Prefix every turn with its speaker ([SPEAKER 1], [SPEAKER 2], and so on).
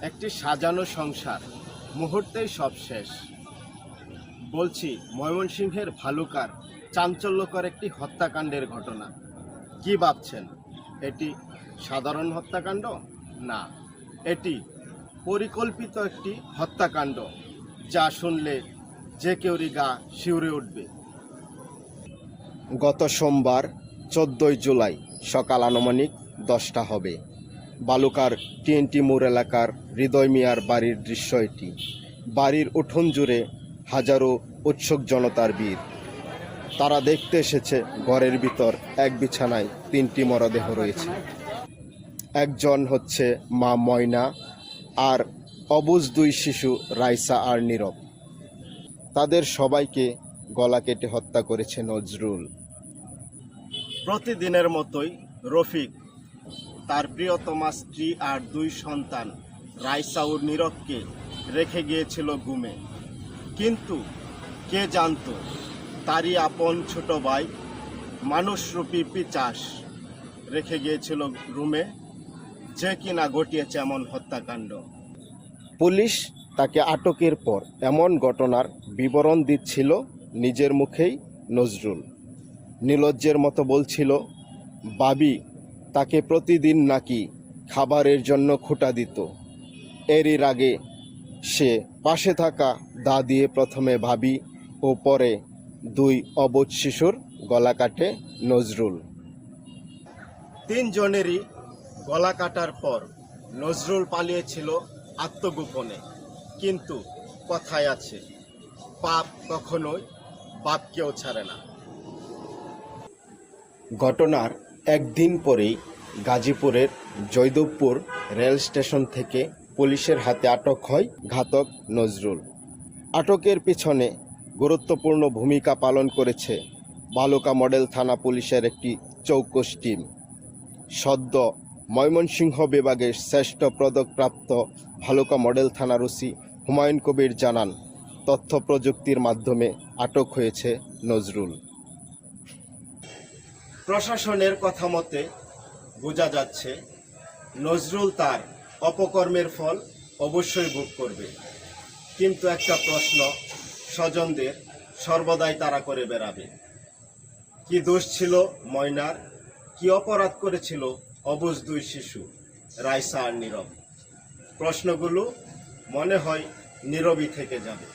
[SPEAKER 1] একটি সাজানো সংসার মুহূর্তেই সব শেষ। বলছি ময়মনসিংহের ভালুকার চাঞ্চল্যকর একটি হত্যাকাণ্ডের ঘটনা। কি ভাবছেন, এটি সাধারণ হত্যাকাণ্ড? না, এটি পরিকল্পিত একটি হত্যাকাণ্ড, যা শুনলে যে কেউরই গা শিউরে উঠবে। গত সোমবার 14 জুলাই সকাল আনুমানিক 10টা হবে। বালুকার TNT মোড় এলাকার হৃদয় মিয়ার বাড়ির দৃশ্য এটি। বাড়ির উঠোন জুড়ে হাজারো উৎসুক জনতার ভিড়। তারা দেখতে এসেছে ঘরের ভিতর এক বিছানায় 3টি মরদেহ রয়েছে। একজন হচ্ছে মা ময়না, আর অবুঝ 2 শিশু রাইসা আর নীরব। তাদের সবাইকে গলা কেটে হত্যা করেছে নজরুল। প্রতিদিনের মতোই রফিক তার প্রিয়তমা স্ত্রী আর 2 সন্তান রাইসা ও নীরবকে রেখে গিয়েছিল ঘুমে। কিন্তু কে জানত তারই আপন ছোট ভাই মানুষরূপী পিচাস রেখে গিয়েছিল রুমে, যে কিনা ঘটিয়েছে এমন হত্যাকাণ্ড। পুলিশ তাকে আটকের পর এমন ঘটনার বিবরণ দিচ্ছিল নিজের মুখেই নজরুল। নির্লজ্জের মতো বলছিল, বাবি তাকে প্রতিদিন নাকি খাবারের জন্য খোঁটা দিত। এরই আগে সে পাশে থাকা দা দিয়ে প্রথমে ভাবি ও পরে 2 অবুঝ শিশুর গলা কাটে নজরুল। 3 জনেরই গলা কাটার পর নজরুল পালিয়েছিল আত্মগোপনে। কিন্তু কথায় আছে, পাপ কখনোই বাপকেও ছাড়ে না। ঘটনার একদিন পরেই গাজীপুরের জয়দেবপুর রেল স্টেশন থেকে পুলিশের হাতে আটক হয় ঘাতক নজরুল। আটকের পিছনে গুরুত্বপূর্ণ ভূমিকা পালন করেছে বালুকা মডেল থানা পুলিশের একটি চৌকস টিম। সদ্য ময়মনসিংহ বিভাগের শ্রেষ্ঠ পদকপ্রাপ্ত ভালুকা মডেল থানার ওসি হুমায়ুন কবির জানান, তথ্য প্রযুক্তির মাধ্যমে আটক হয়েছে নজরুল। প্রশাসনের কথা মতে বোঝা যাচ্ছে নজরুল তার অপকর্মের ফল অবশ্যই ভোগ করবে। কিন্তু একটা প্রশ্ন স্বজনদের সর্বদাই তাড়া করে বেড়াবে। কি দোষ ছিল ময়নার? কি অপরাধ করেছিল অবুঝ 2 শিশু রাইসা আর নীরব? প্রশ্নগুলো মনে হয় নীরবই থেকে যাবে।